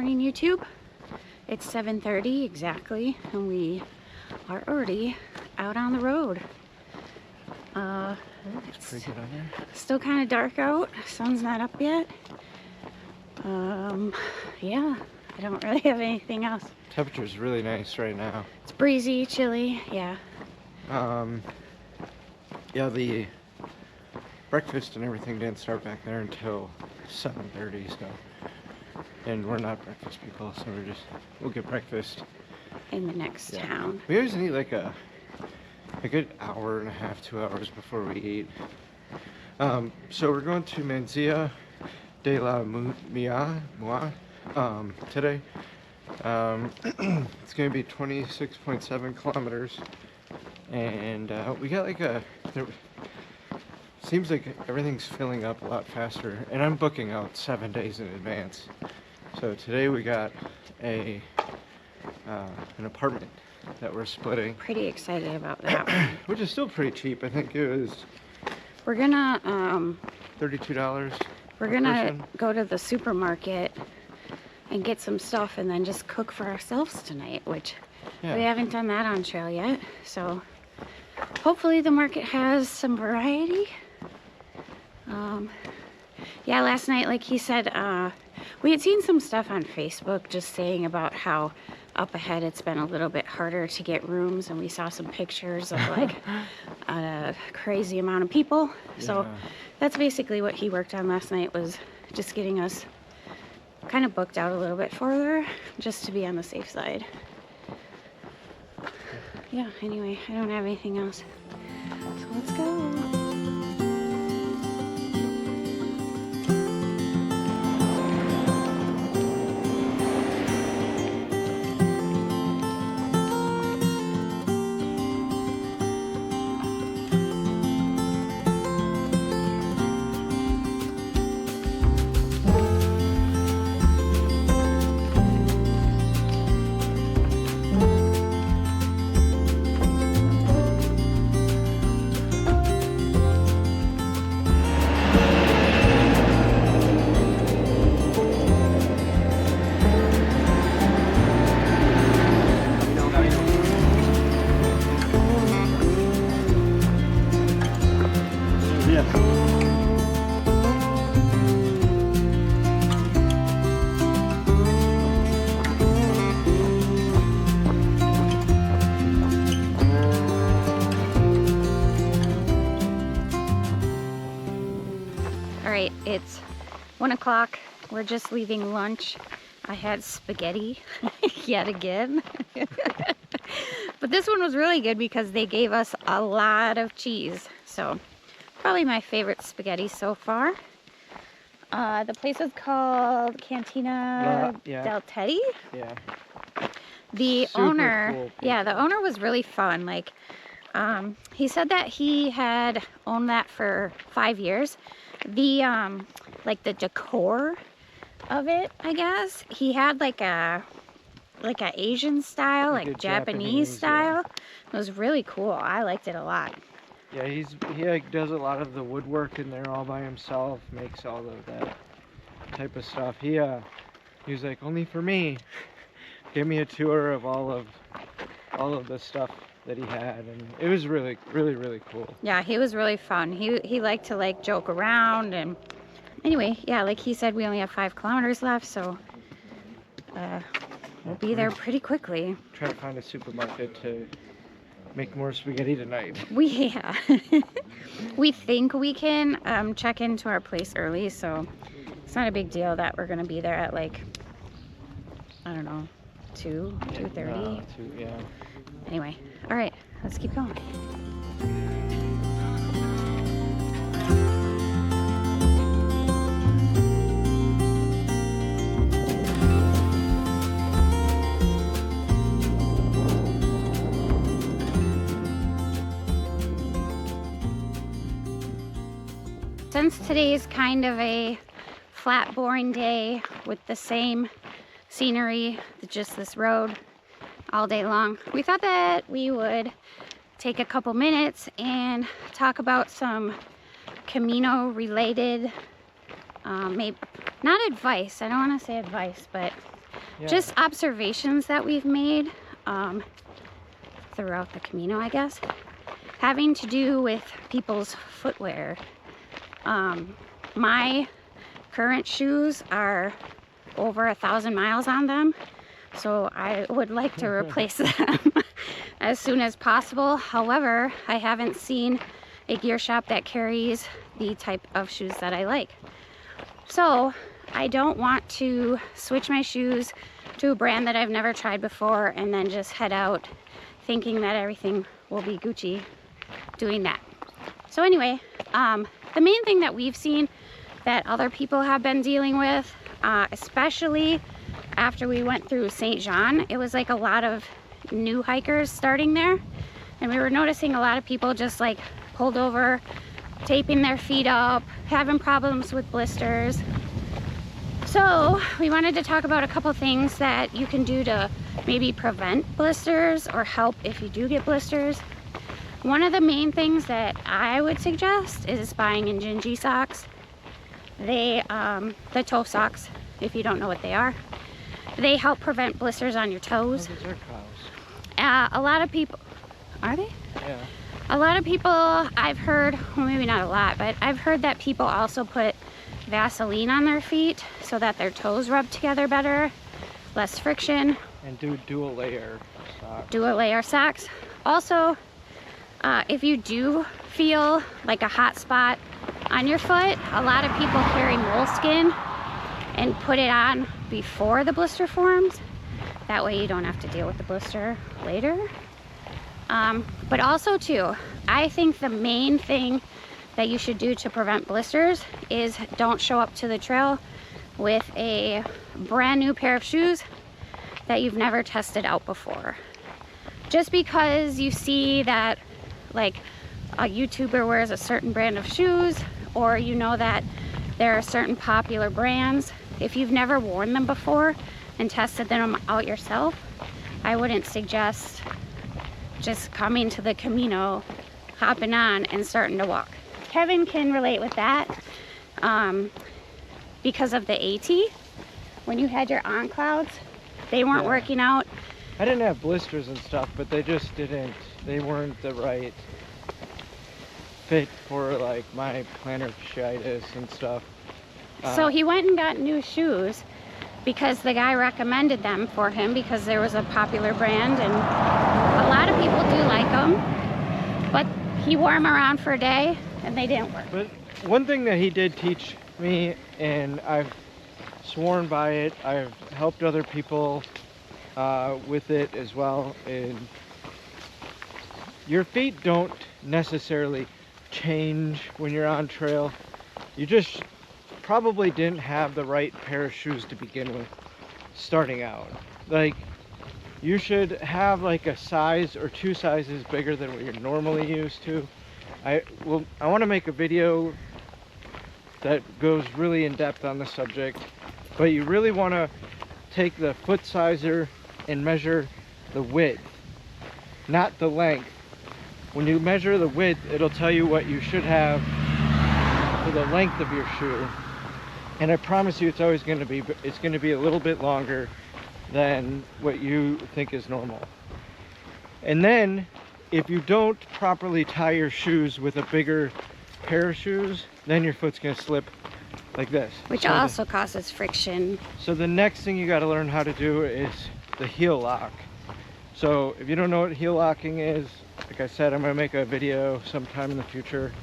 morning, YouTube. It's 7:30 exactly, and we are already out on the road. It's pretty good on there. Still kind of dark out. Sun's not up yet. Yeah, I don't really have anything else. Temperature's really nice right now. It's breezy, chilly, yeah. Yeah, the breakfast and everything didn't start back there until 7:30, so. And we're not breakfast people, so we'll get breakfast In the next town. We always need like a good hour and a half, 2 hours before we eat. So we're going to Mansilla de la Mua today. It's gonna be 26.7 kilometers, and we got like seems like everything's filling up a lot faster, and I'm booking out 7 days in advance. So today we got an apartment that we're splitting. Pretty excited about that one. Which is still pretty cheap. I think it was We're gonna $32. We're gonna go to the supermarket and get some stuff and then just cook for ourselves tonight, which we haven't done that on trail yet. So hopefully the market has some variety. Yeah, last night, like he said, we had seen some stuff on Facebook just saying about how up ahead it's been a little bit harder to get rooms, and we saw some pictures of like a crazy amount of people. So that's basically what he worked on last night, was just getting us kind of booked out a little bit further just to be on the safe side. Yeah, anyway, I don't have anything else, so let's go. Alright, it's 1 o'clock. We're just leaving lunch. I had spaghetti yet again. But this one was really good because they gave us a lot of cheese. So probably my favorite spaghetti so far. The place was called Cantina del Teddy. Yeah. The Super owner, cool the owner was really fun. Like, he said that he had owned that for 5 years. The like the decor of it, I guess, he had like a Asian style, like Japanese style. It was really cool. I liked it a lot. Yeah, he like does a lot of the woodwork in there all by himself, makes all of that type of stuff. He was like, only for me. Gave me a tour of all of the stuff that he had, and it was really cool. Yeah, he was really fun. He liked to like joke around, and anyway, yeah, like he said, we only have 5 kilometers left, so we'll be there pretty quickly. Try to find a supermarket to make more spaghetti tonight. We think we can check into our place early, so it's not a big deal that we're gonna be there at like, I don't know, 2:30. Yeah. Anyway, all right, let's keep going. Since today is kind of a flat, boring day with the same scenery, just this road all day long, we thought that we would take a couple minutes and talk about some Camino related, maybe not advice, I don't want to say advice, but Yeah. just observations that we've made throughout the Camino, I guess, having to do with people's footwear. My current shoes are over 1,000 miles on them, so I would like to replace them as soon as possible. However, I haven't seen a gear shop that carries the type of shoes that I like. So I don't want to switch my shoes to a brand that I've never tried before and then just head out thinking that everything will be Gucci doing that. So anyway, the main thing that we've seen that other people have been dealing with, especially after we went through St. Jean, it was like a lot of new hikers starting there, and we were noticing a lot of people just like pulled over, taping their feet up, having problems with blisters. So we wanted to talk about a couple things that you can do to maybe prevent blisters or help if you do get blisters. One of the main things that I would suggest is buying Injinji socks. They, the toe socks, if you don't know what they are, they help prevent blisters on your toes. Oh, those are cows. A lot of people, are they? Yeah. A lot of people, I've heard, well maybe not a lot, but I've heard that people also put Vaseline on their feet so that their toes rub together better, less friction. And do dual layer socks. Dual layer socks. Also, if you do feel like a hot spot on your foot, a lot of people carry moleskin and put it on before the blister forms. That way you don't have to deal with the blister later. But also too, I think the main thing that you should do to prevent blisters is don't show up to the trail with a brand new pair of shoes that you've never tested out before. Just because you see that like a YouTuber wears a certain brand of shoes, or you know that there are certain popular brands, if you've never worn them before and tested them out yourself, I wouldn't suggest just coming to the Camino, hopping on and starting to walk. Kevin can relate with that because of the AT. When you had your on clouds, they weren't working out. I didn't have blisters and stuff, but they just didn't, they weren't the right fit for like my plantar fasciitis and stuff. So he went and got new shoes because the guy recommended them for him because there was a popular brand and a lot of people do like them, but he wore them around for a day and they didn't work. But one thing that he did teach me, and I've sworn by it, I've helped other people with it as well, and your feet don't necessarily change when you're on trail. You just probably didn't have the right pair of shoes to begin with starting out. Like, you should have like a size or 2 sizes bigger than what you're normally used to. I want to make a video that goes really in depth on the subject, but you really want to take the foot sizer and measure the width, not the length. When you measure the width, it'll tell you what you should have for the length of your shoe. And I promise you it's always going to be a little bit longer than what you think is normal. And then if you don't properly tie your shoes with a bigger pair of shoes, then your foot's going to slip like this. Which also causes friction. So the next thing you got to learn how to do is the heel lock. So if you don't know what heel locking is, like I said, I'm going to make a video sometime in the future,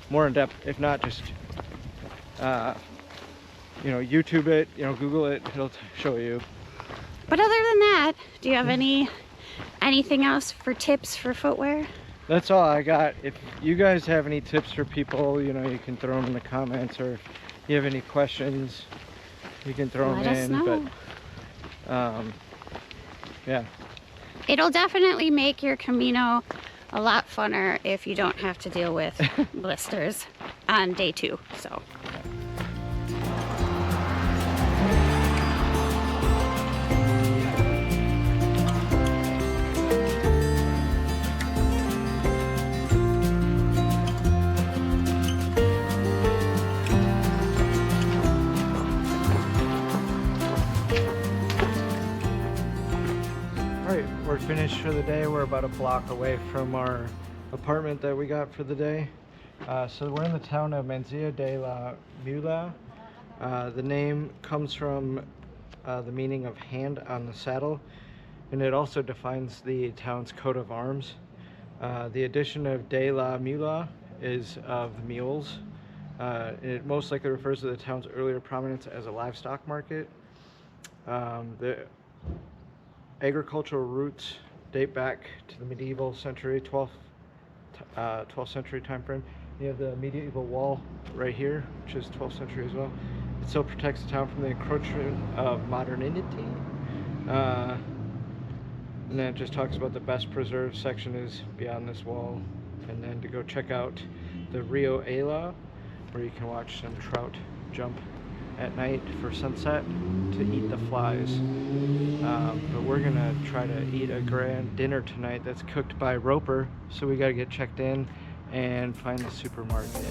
more in depth. If not, just you know, YouTube it, you know, Google it, it'll show you. But other than that, do you have anything else for tips for footwear? That's all I got. If you guys have any tips for people, you know, you can throw them in the comments, or if you have any questions, you can throw them in. Let us know. But yeah. It'll definitely make your Camino a lot funner if you don't have to deal with blisters on day 2. So. finished for the day. We're about a block away from our apartment that we got for the day. So we're in the town of Mansilla de la Mula. The name comes from the meaning of hand on the saddle, and it also defines the town's coat of arms. The addition of de la Mula is of mules. It most likely refers to the town's earlier prominence as a livestock market. The agricultural roots date back to the medieval century, 12th century time frame. You have the medieval wall right here, which is 12th century as well. It still protects the town from the encroachment of modernity. And then it just talks about the best preserved section is beyond this wall. And then to go check out the Rio Ela, where you can watch some trout jump at night for sunset to eat the flies. But we're gonna try to eat a grand dinner tonight that's cooked by Roper, so we gotta get checked in and find the supermarket.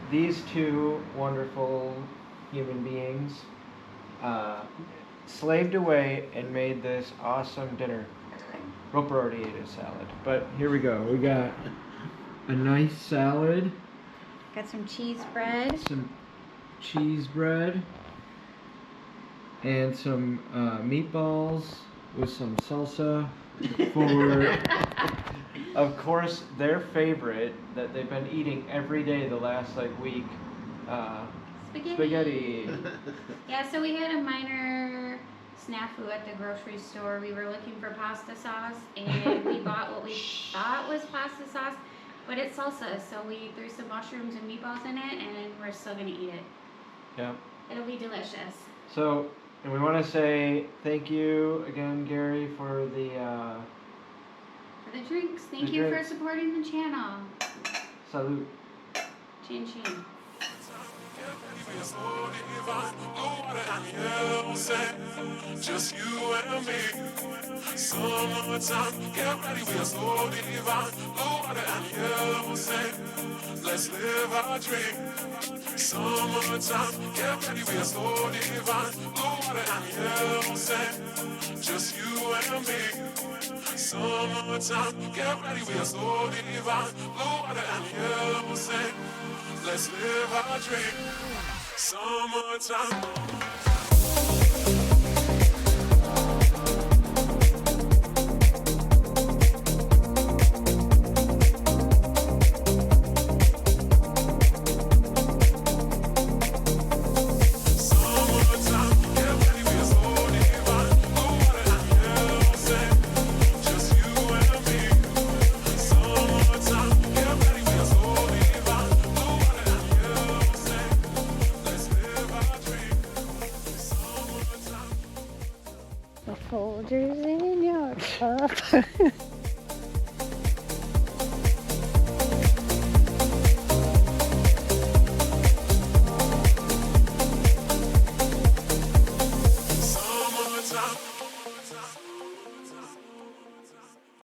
These two wonderful human beings slaved away and made this awesome dinner. Roper already ate his salad, but here we go. We got a nice salad. Got some cheese bread. Some cheese bread. And some meatballs with some salsa for, of course, their favorite that they've been eating every day the last week. Spaghetti. Yeah, so we had a minor snafu at the grocery store. We were looking for pasta sauce, and we bought what we thought was pasta sauce, but it's salsa. So we threw some mushrooms and meatballs in it, and we're still gonna eat it. Yeah. It'll be delicious. So, and we want to say thank you again, Gary, for the drinks. Thank you for supporting the channel. Salute. Chin chin. Just you and me. Summertime, get ready, we are so divine. Blue water and yellow sand. Let's live our dream. Summertime, get ready, we are so divine. Blue water and yellow sand. Just you and me. Summertime, get ready, we are so divine. Blue water and yellow sand. Let's live our dream. Summertime. The folders in your cup.